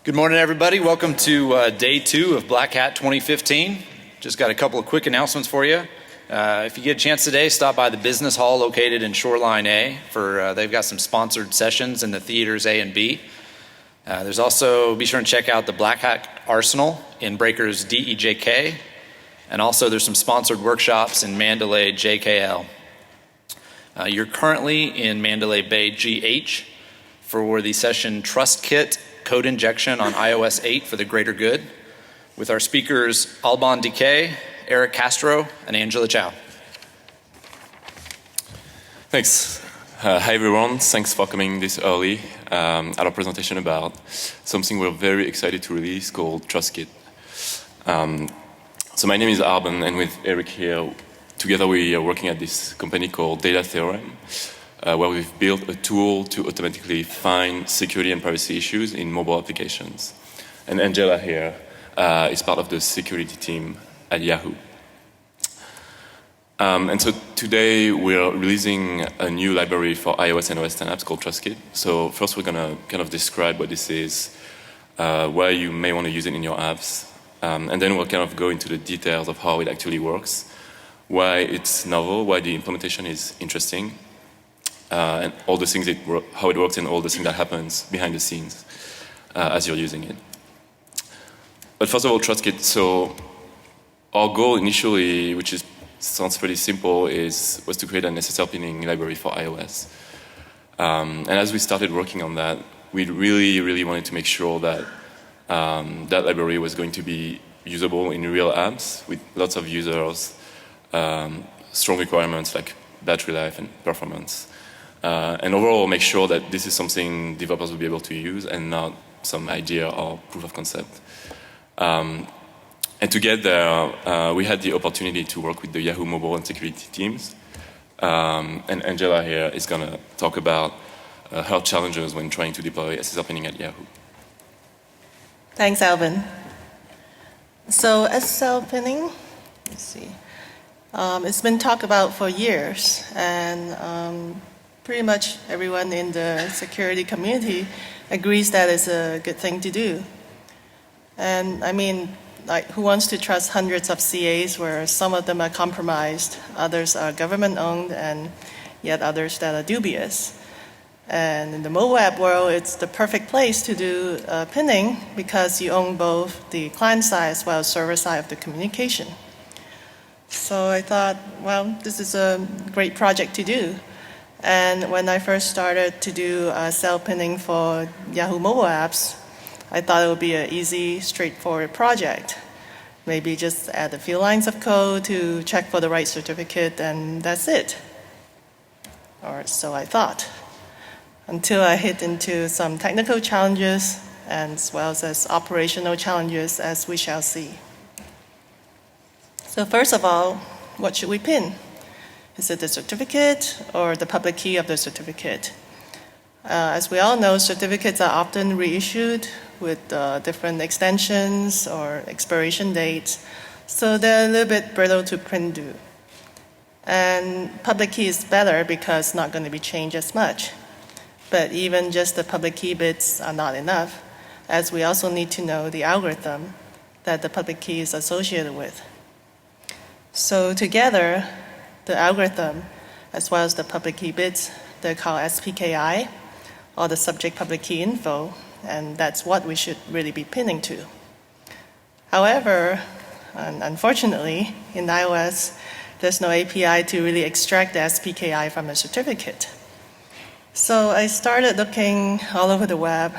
Good morning, everybody. Welcome to day 2 of Black Hat 2015. Just got a couple of quick announcements for you. If you get a chance today, stop by the business hall located in Shoreline A. They've got some sponsored sessions in the theaters A and B. There's also, be sure and check out the Black Hat Arsenal in breakers DEJK. And also there's some sponsored workshops in Mandalay JKL. You're currently in Mandalay Bay GH for the session TrustKit Code Injection on iOS 8 for the greater good with our speakers Alban Diquet, Eric Castro, and Angela Chow. Thanks. Hi everyone, thanks for coming this early at our presentation about something we're very excited to release called TrustKit. So my name is Alban, and with Eric here, together we are working at this company called Data Theorem, where we've built a tool to automatically find security and privacy issues in mobile applications. And Angela here is part of the security team at Yahoo. And so today we're releasing a new library for iOS and OS 10 apps called TrustKit. So first we're going to kind of describe what this is, why you may want to use it in your apps, and then we'll kind of go into the details of how it actually works, why it's novel, why the implementation is interesting, and all the things, how it works and all the things that happens behind the scenes as you're using it. But first of all, TrustKit. So our goal initially, which sounds pretty simple, was to create an SSL Pinning library for iOS. And as we started working on that, we really wanted to make sure that that library was going to be usable in real apps with lots of users, strong requirements like battery life and performance. And overall make sure that this is something developers will be able to use and not some idea or proof of concept. And to get there, we had the opportunity to work with the Yahoo mobile and security teams. And Angela here is going to talk about her challenges when trying to deploy SSL Pinning at Yahoo. Thanks, Alban. So SSL Pinning, let's see. It's been talked about for years, and pretty much everyone in the security community agrees that it's a good thing to do. And I mean, like, who wants to trust hundreds of CAs where some of them are compromised, others are government-owned, and yet others that are dubious? And in the mobile app world, it's the perfect place to do pinning because you own both the client side as well as server side of the communication. So I thought, well, this is a great project to do. And when I first started to do SSL pinning for Yahoo mobile apps, I thought it would be an easy, straightforward project. Maybe just add a few lines of code to check for the right certificate, and that's it. Or so I thought. Until I hit into some technical challenges, as well as operational challenges, as we shall see. So first of all, what should we pin? Is it the certificate or the public key of the certificate? As we all know, certificates are often reissued with different extensions or expiration dates, so they're a little bit brittle to print to. And public key is better because it's not going to be changed as much. But even just the public key bits are not enough, as we also need to know the algorithm that the public key is associated with. So together, the algorithm, as well as the public key bits, they're called SPKI, or the subject public key info, and that's what we should really be pinning to. However, unfortunately, in iOS, there's no API to really extract the SPKI from a certificate. So I started looking all over the web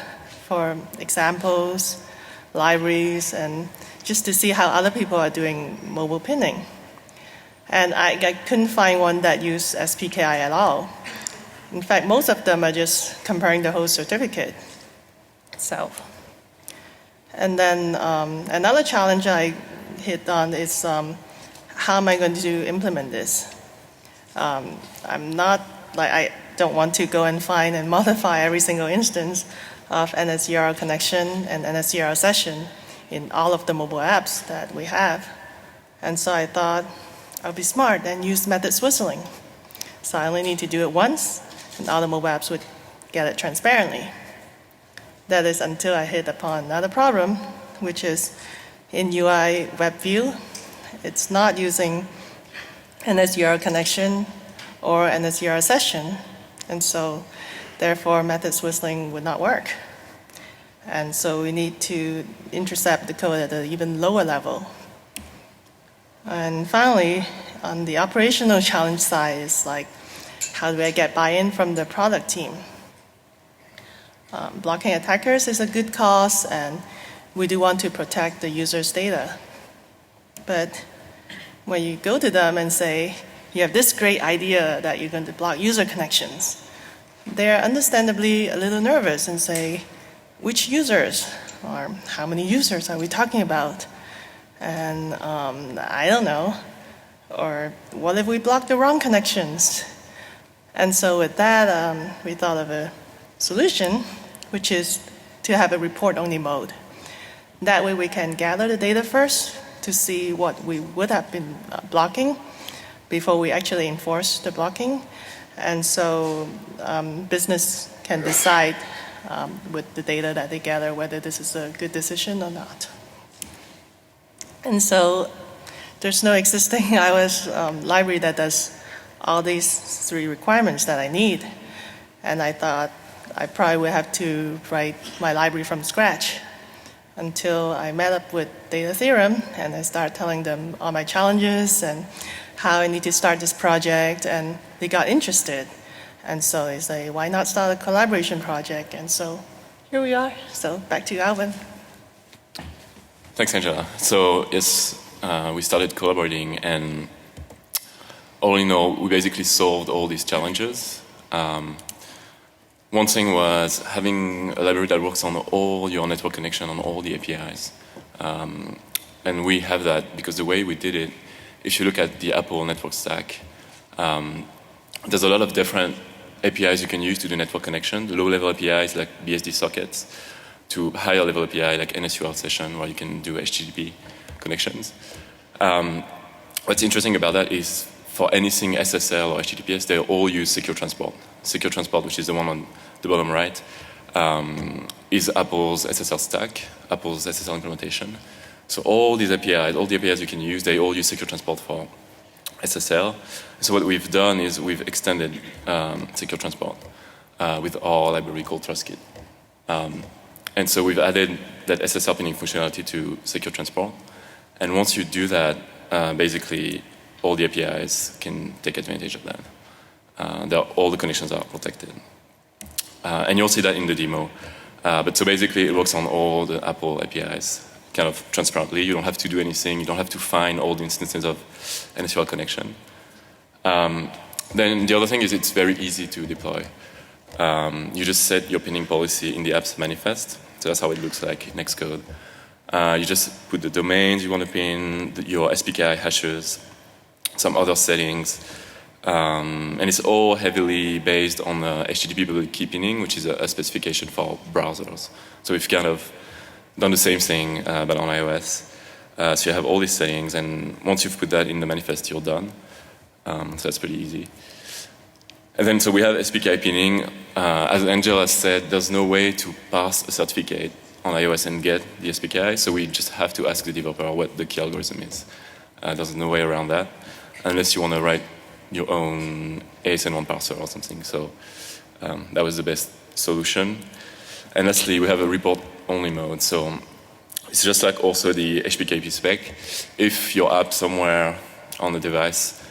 for examples, libraries, and just to see how other people are doing mobile pinning. And I couldn't find one that used SPKI at all. In fact, most of them are just comparing the whole certificate itself. And then another challenge I hit on is how am I going to implement this? I don't want to go and find and modify every single instance of NSURL connection and NSURL session in all of the mobile apps that we have. And so I thought I'll be smart and use method swizzling. So I only need to do it once, and all the mobile apps would get it transparently. That is until I hit upon another problem, which is in UI web view, it's not using an SURL connection or an SURL session, and so therefore methods whistling would not work. And so we need to intercept the code at an even lower level. And finally, on the operational challenge side is like, how do I get buy-in from the product team? Blocking attackers is a good cause, and we do want to protect the user's data. But when you go to them and say, you have this great idea that you're going to block user connections, they're understandably a little nervous and say, which users? Or how many users are we talking about? And I don't know. Or what if we block the wrong connections? And so with that, we thought of a solution, which is to have a report-only mode. That way we can gather the data first to see what we would have been blocking before we actually enforce the blocking. And so business can decide with the data that they gather whether this is a good decision or not. And so there's no existing iOS library that does all these three requirements that I need. And I thought I probably would have to write my library from scratch until I met up with Data Theorem and I started telling them all my challenges and how I need to start this project, and they got interested. And so they say, why not start a collaboration project? And so here we are. So back to you, Alban. Thanks, Angela. So yes, we started collaborating, and all in all, we basically solved all these challenges. One thing was having a library that works on all your network connection on all the APIs. And we have that because the way we did it, if you look at the Apple network stack, there's a lot of different APIs you can use to do network connection. The low-level APIs like BSD sockets, to higher-level API like NSURL session, where you can do HTTP connections. What's interesting about that is for anything SSL or HTTPS, they all use secure transport. Secure transport, which is the one on the bottom right, is Apple's SSL stack, Apple's SSL implementation. So all these APIs, all the APIs you can use, they all use secure transport for SSL. So what we've done is we've extended secure transport with our library called TrustKit. And so we've added that SSL pinning functionality to secure transport. And once you do that, basically all the APIs can take advantage of that. All the connections are protected. And you'll see that in the demo. But so basically it works on all the Apple APIs, kind of transparently. You don't have to do anything. You don't have to find all the instances of NSURL connection. Then the other thing is it's very easy to deploy. You just set your pinning policy in the app's manifest. So that's how it looks like in Xcode. You just put the domains you want to pin, your SPKI hashes, some other settings. And it's all heavily based on HTTP public key pinning, which is a specification for browsers. So we've kind of done the same thing, but on iOS. So you have all these settings, and once you've put that in the manifest, you're done. So that's pretty easy. And then so we have SPKI pinning. As Angela said, there's no way to pass a certificate on iOS and get the SPKI, so we just have to ask the developer what the key algorithm is. There's no way around that, unless you want to write your own ASN1 parser or something. So that was the best solution. And lastly, we have a report-only mode. So it's just like also the HPKP spec. If your app somewhere on the device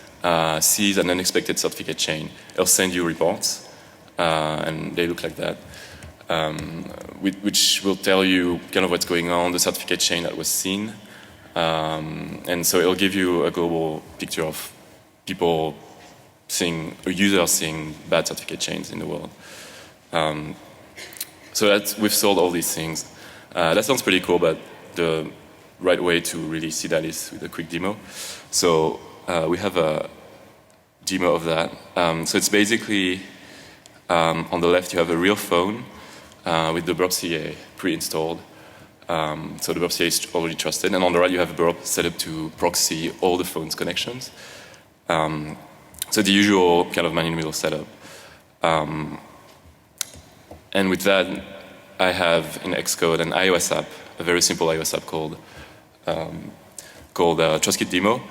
sees an unexpected certificate chain, it'll send you reports, and they look like that, which will tell you kind of what's going on, the certificate chain that was seen. And so it'll give you a global picture of people seeing, or users seeing bad certificate chains in the world. So we've solved all these things. That sounds pretty cool, but the right way to really see that is with a quick demo. So we have a demo of that. So it's basically, on the left you have a real phone with the burp CA pre-installed. So the burp CA is already trusted, and on the right you have a burp set up to proxy all the phone's connections. So the usual kind of man-in-the-middle setup. And with that, I have in Xcode an iOS app, a very simple iOS app called TrustKit demo,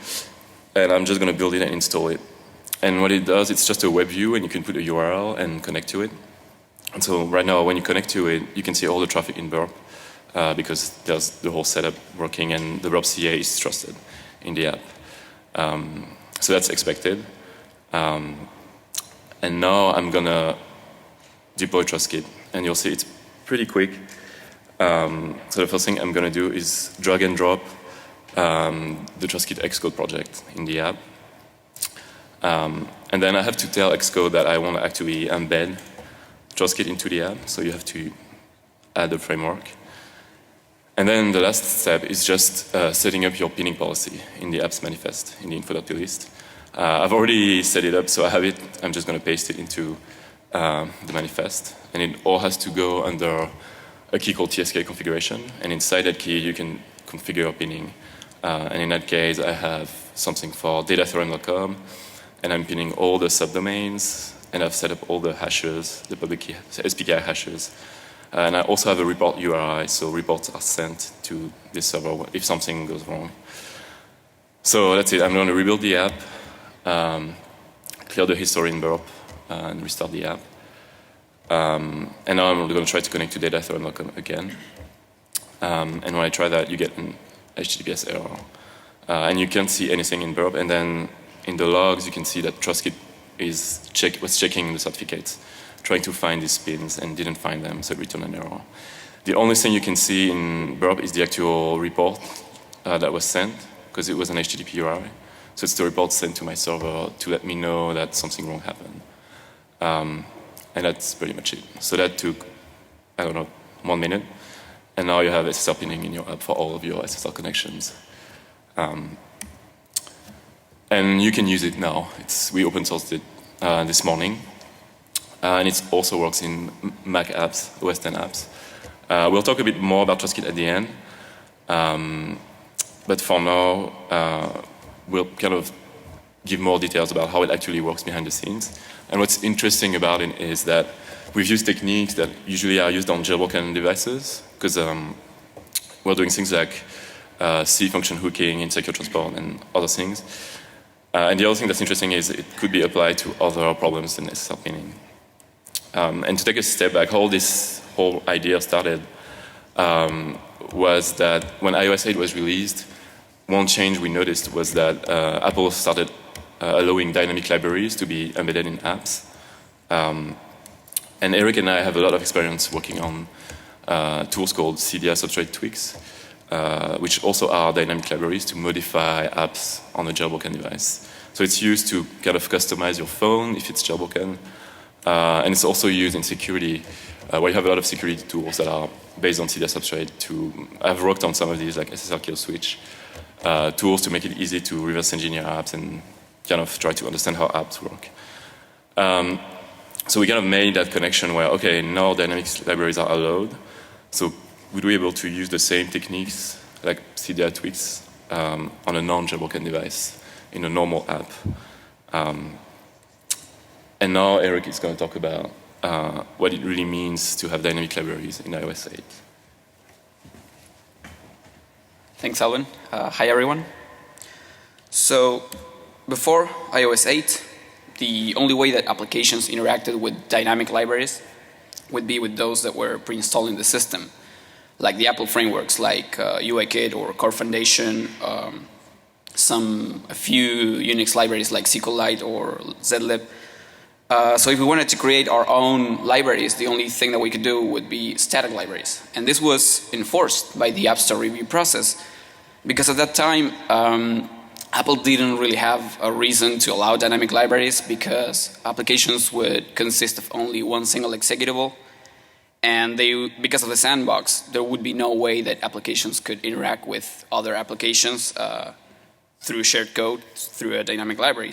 and I'm just going to build it and install it. And what it does, it's just a web view, and you can put a URL and connect to it. And so right now, when you connect to it, you can see all the traffic in Burp because there's the whole setup working, and the Burp CA is trusted in the app. So that's expected. And now I'm going to deploy TrustKit, and you'll see it's pretty quick. So the first thing I'm going to do is drag and drop the TrustKit Xcode project in the app. And then I have to tell Xcode that I want to actually embed TrustKit into the app, so you have to add the framework. And then the last step is just setting up your pinning policy in the app's manifest, in the info.plist. I've already set it up, so I have it. I'm just going to paste it into the manifest. And it all has to go under a key called TSK configuration. And inside that key, you can configure your pinning. And in that case, I have something for datatheorem.com, and I'm pinning all the subdomains, and I've set up all the hashes, the public key, SPKI hashes. And I also have a report URI, so reports are sent to this server if something goes wrong. So that's it. I'm going to rebuild the app, clear the history in Burp, and restart the app. And now I'm going to try to connect to datatheorem.com again. And when I try that, you get an HTTPS error. And you can't see anything in Burp. And then in the logs, you can see that TrustKit was checking the certificates, trying to find these pins, and didn't find them, so it returned an error. The only thing you can see in Burp is the actual report that was sent, because it was an HTTP URI. So it's the report sent to my server to let me know that something wrong happened. And that's pretty much it. So that took, 1 minute. And now you have SSL pinning in your app for all of your SSL connections. And you can use it now. We open sourced it this morning. And it also works in Mac apps, OS X apps. We'll talk a bit more about TrustKit at the end. But for now, we'll kind of give more details about how it actually works behind the scenes. And what's interesting about it is that we've used techniques that usually are used on jailbroken devices, because we're doing things like C function hooking, insecure transport, and other things. And the other thing that's interesting is it could be applied to other problems than SSL pinning. And to take a step back, how this whole idea started was that when iOS 8 was released, one change we noticed was that Apple started allowing dynamic libraries to be embedded in apps. And Eric and I have a lot of experience working on tools called CDI Substrate tweaks, which also are dynamic libraries to modify apps on a jailbroken device. So it's used to kind of customize your phone if it's jailbroken. And it's also used in security, where you have a lot of security tools that are based on CDI Substrate. I've worked on some of these, like SSL kill switch, tools to make it easy to reverse engineer apps and kind of try to understand how apps work. So we kind of made that connection where, okay, now dynamic libraries are allowed. So would we be able to use the same techniques, like CDI tweaks, on a non-jailbroken device in a normal app? And now Eric is going to talk about what it really means to have dynamic libraries in iOS 8. Thanks, Alban. Hi, everyone. So before iOS 8, the only way that applications interacted with dynamic libraries would be with those that were pre-installed in the system, like the Apple frameworks like UIKit or Core Foundation, a few Unix libraries like SQLite or zlib. So if we wanted to create our own libraries, the only thing that we could do would be static libraries. And this was enforced by the App Store review process, because at that time, Apple didn't really have a reason to allow dynamic libraries, because applications would consist of only one single executable. And because of the sandbox, there would be no way that applications could interact with other applications through shared code, through a dynamic library.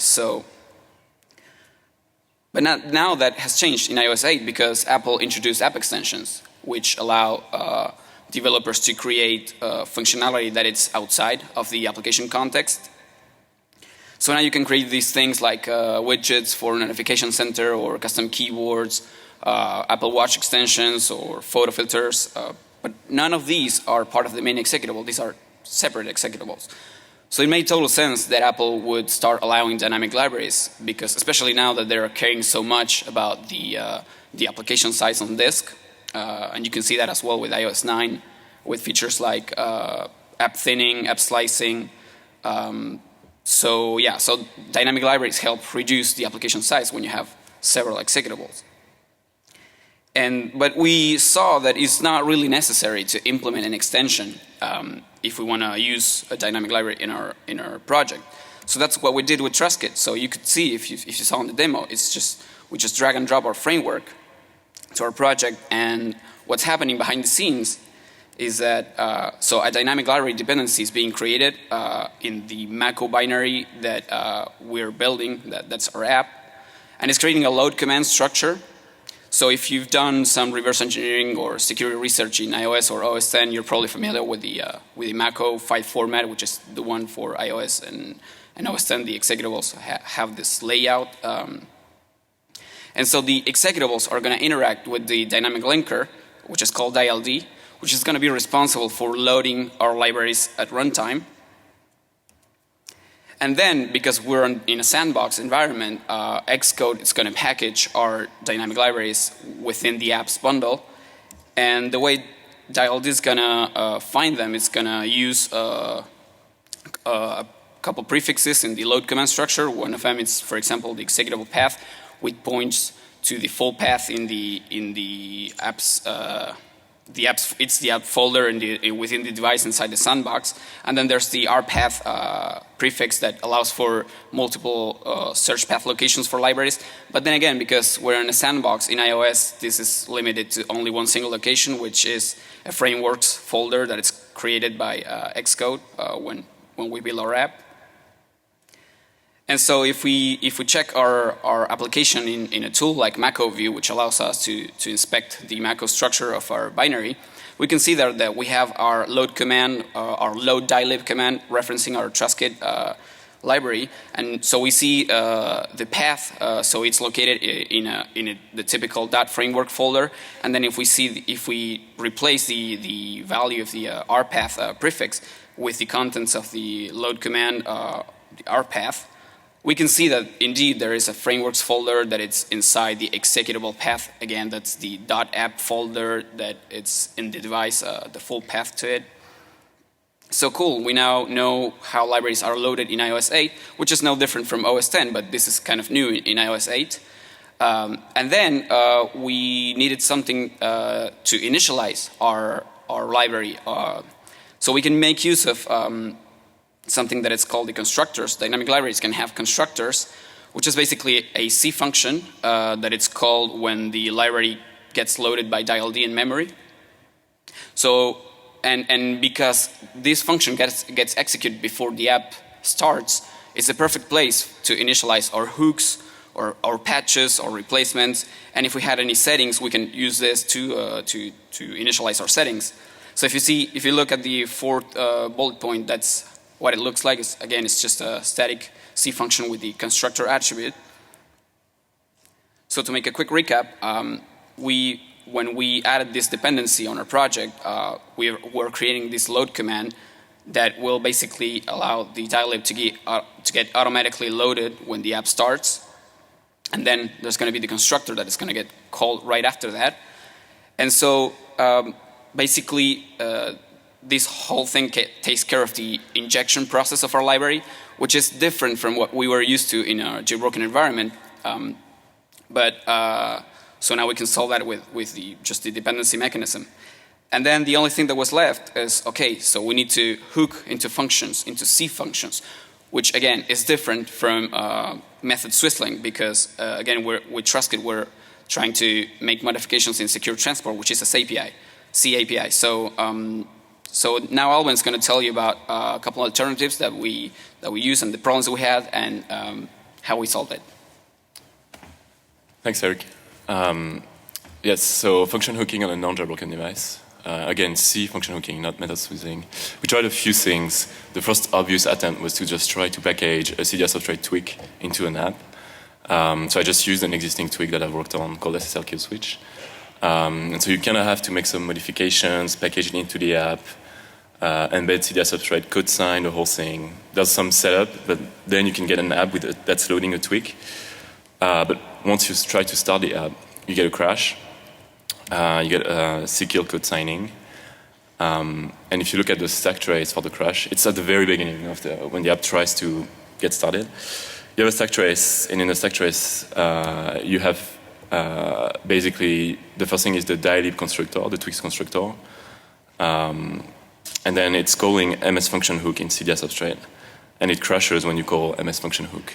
But now that has changed in iOS 8, because Apple introduced app extensions, which allow developers to create functionality that is outside of the application context. So now you can create these things like widgets for notification center or custom keywords, Apple Watch extensions or photo filters, but none of these are part of the main executable. These are separate executables. So it made total sense that Apple would start allowing dynamic libraries, because especially now that they're caring so much about the application size on disk, and you can see that as well with iOS 9, with features like app thinning, app slicing. So dynamic libraries help reduce the application size when you have several executables. But we saw that it's not really necessary to implement an extension if we want to use a dynamic library in our project. So that's what we did with TrustKit. So you could see, if you saw in the demo, we just drag and drop our framework to our project, and what's happening behind the scenes is that so a dynamic library dependency is being created in the Mako binary that we're building. That's our app, and it's creating a load command structure. So if you've done some reverse engineering or security research in iOS or OS 10, you're probably familiar with the Mako file format, which is the one for iOS and OS 10. The executables have this layout. And so the executables are going to interact with the dynamic linker, which is called DLD, which is going to be responsible for loading our libraries at runtime. And then, because we're in a sandbox environment, Xcode is going to package our dynamic libraries within the apps bundle. And the way Dylib is going to find them, it's going to use a couple prefixes in the load command structure. One of them is, for example, the executable path, which points to the full path in the apps. It's the app folder within the device inside the sandbox, and then there's the rpath prefix that allows for multiple search path locations for libraries. But then again, because we're in a sandbox in iOS, this is limited to only one single location, which is a frameworks folder that is created by Xcode when we build our app. And so if we check our application in a tool like Mako View, which allows us to inspect the Mako structure of our binary, we can see there that we have our load command, our load dylib command referencing our TrustKit library. And so we see the path, so it's located in the typical .framework folder. And then if we replace the value of the rpath prefix with the contents of the load command, the rpath, we can see that indeed there is a frameworks folder that it's inside the executable path. Again, that's the .app folder that it's in the device, the full path to it. So cool, we now know how libraries are loaded in iOS 8, which is no different from OS 10, but this is kind of new in iOS 8. And then we needed something to initialize our library. So we can make use of something that is called the constructors. Dynamic libraries can have constructors, which is basically a C function that it's called when the library gets loaded by Dylib in memory. So, and because this function gets executed before the app starts, it's a perfect place to initialize our hooks or patches or replacements. And if we had any settings, we can use this to initialize our settings. So if you look at the fourth bullet point, that's what it looks like. It's just a static C function with the constructor attribute. So to make a quick recap, when we added this dependency on our project, we're creating this load command that will basically allow the Dylib to get automatically loaded when the app starts. And then there's going to be the constructor that is going to get called right after that. And so basically, this whole thing takes care of the injection process of our library, which is different from what we were used to in our jailbroken environment. So now we can solve that with just the dependency mechanism. And then the only thing that was left is, okay, so we need to hook into functions, into C functions, which again is different from method Swissling, because again, with TrustKit, we're trying to make modifications in secure transport, which is a C API. So now Alban is going to tell you about a couple of alternatives that we use and the problems that we had and how we solved it. Thanks, Eric. Yes, so function hooking on a non-jailbroken device. Again, C function hooking, not method Swissling. We tried a few things. The first obvious attempt was to just try to package a CDR Substrate tweak into an app. So I just used an existing twig that I've worked on called SSL kill switch. And so you kind of have to make some modifications, package it into the app, embed CDI substrate, code sign, the whole thing. There's some setup, but then you can get an app that's loading a twig. But once you try to start the app, you get a crash. You get a secure code signing. And if you look at the stack trace for the crash, it's at the very beginning of when the app tries to get started. You have a stack trace, and in the stack trace, you have basically the first thing is the Dylib constructor, the Twix constructor. And then it's calling MS function hook in CDI substrate. And it crashes when you call MS function hook.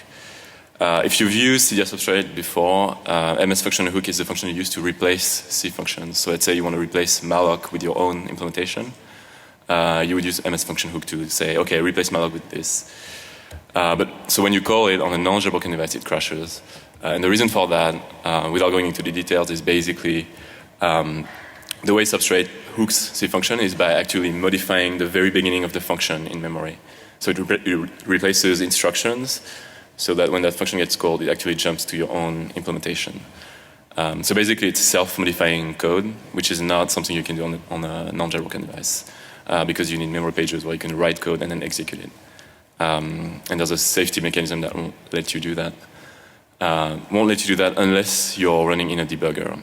If you've used CDI substrate before, MS function hook is the function you use to replace C functions. So let's say you want to replace malloc with your own implementation. You would use MS function hook to say, okay, replace malloc with this. So when you call it on a non-jailbroken device, it crashes. And the reason for that, without going into the details, is basically the way Substrate hooks C function is by actually modifying the very beginning of the function in memory. So it replaces instructions so that when that function gets called, it actually jumps to your own implementation. So basically, it's self-modifying code, which is not something you can do on a non-jailbroken device because you need memory pages where you can write code and then execute it. And there's a safety mechanism that won't let you do that. Won't let you do that unless you're running in a debugger.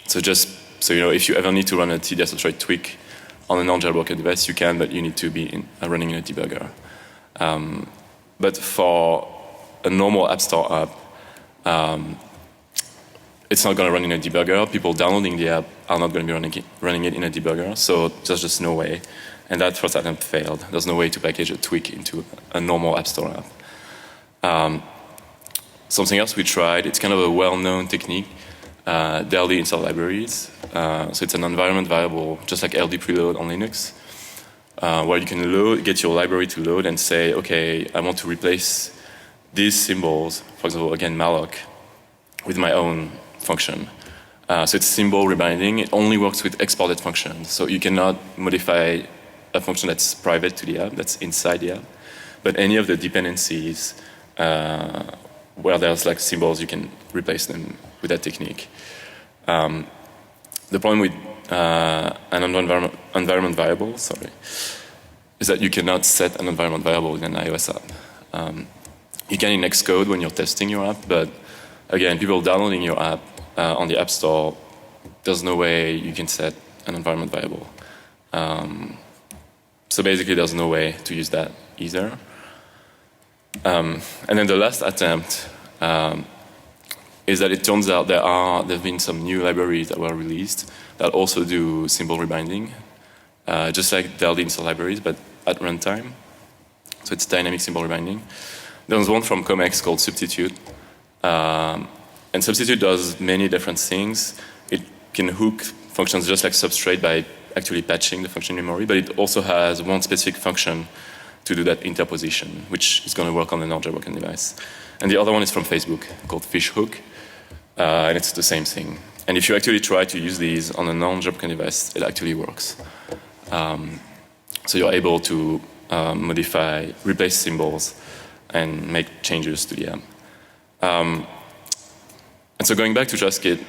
So just so you know, if you ever need to run a TDI substrate tweak on a non-jailbroken device, you can, but you need to be running in a debugger. But for a normal App Store app, it's not going to run in a debugger. People downloading the app are not going to be running it in a debugger, so there's just no way. And that first attempt failed. There's no way to package a tweak into a normal App Store app. Something else we tried, it's kind of a well-known technique, DLD install libraries. So it's an environment variable, just like LD preload on Linux, where you can get your library to load and say, okay, I want to replace these symbols, for example, again, malloc, with my own function. So it's symbol rebinding. It only works with exported functions. So you cannot modify a function that's private to the app, that's inside the app. But any of the dependencies where there's like symbols, you can replace them with that technique. The problem with an environment variable, is that you cannot set an environment variable in an iOS app. You can in Xcode when you're testing your app, but again, people downloading your app on the App Store, there's no way you can set an environment variable. So basically, there's no way to use that either. And then the last attempt is that it turns out there have been some new libraries that were released that also do symbol rebinding, just like DLD install libraries, but at runtime. So it's dynamic symbol rebinding. There's one from Comex called Substitute. And Substitute does many different things. It can hook functions just like Substrate by actually patching the function memory, but it also has one specific function to do that interposition, which is going to work on a non-jailbroken device. And the other one is from Facebook called Fishhook, and it's the same thing. And if you actually try to use these on a non-jailbroken device, it actually works. So you're able to modify, replace symbols, and make changes to the app. And so going back to TrustKit,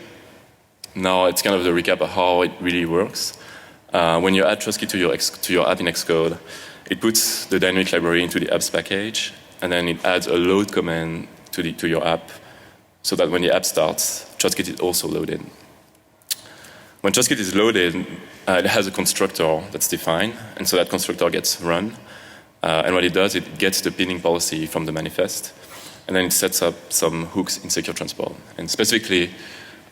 now it's kind of the recap of how it really works. When you add TrustKit to your app in Xcode, it puts the dynamic library into the apps package, and then it adds a load command to your app, so that when the app starts, TrustKit is also loaded. When TrustKit is loaded, it has a constructor that's defined, and so that constructor gets run. And what it does, it gets the pinning policy from the manifest, and then it sets up some hooks in secure transport. And specifically,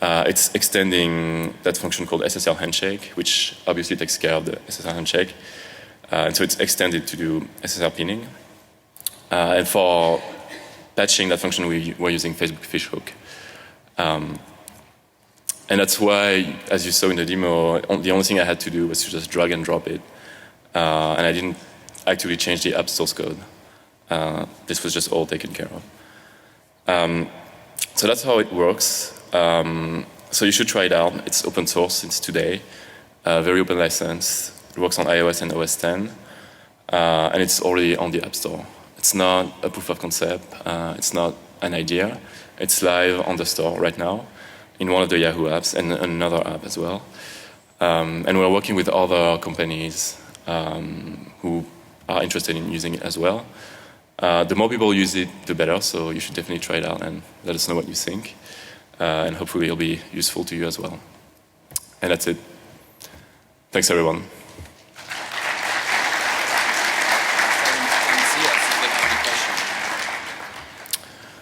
it's extending that function called SSL handshake, which obviously takes care of the SSL handshake. And so it's extended to do SSL pinning. And for patching that function, we're using Facebook Fishhook. And that's why, as you saw in the demo, the only thing I had to do was to just drag and drop it. And I didn't actually change the app source code. This was just all taken care of. So that's how it works. So you should try it out. It's open source since today, very open license. It works on iOS and OS 10, and it's already on the App Store. It's not a proof of concept. It's not an idea. It's live on the store right now in one of the Yahoo apps and another app as well. And we're working with other companies who are interested in using it as well. The more people use it, the better, so you should definitely try it out and let us know what you think. And hopefully it'll be useful to you as well. And that's it. Thanks, everyone.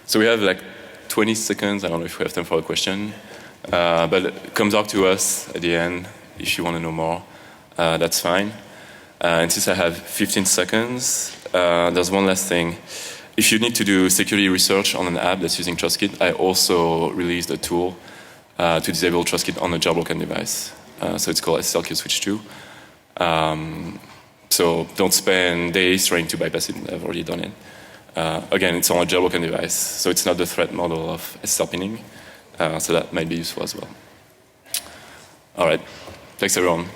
So we have like 20 seconds. I don't know if we have time for a question. But come talk to us at the end if you want to know more. That's fine. And since I have 15 seconds, there's one last thing. If you need to do security research on an app that's using TrustKit, I also released a tool to disable TrustKit on a jailbroken device. So it's called SSL Switch 2. So don't spend days trying to bypass it. I've already done it. Again, it's on a jailbroken device, so it's not the threat model of SSL pinning. So that might be useful as well. All right. Thanks, everyone.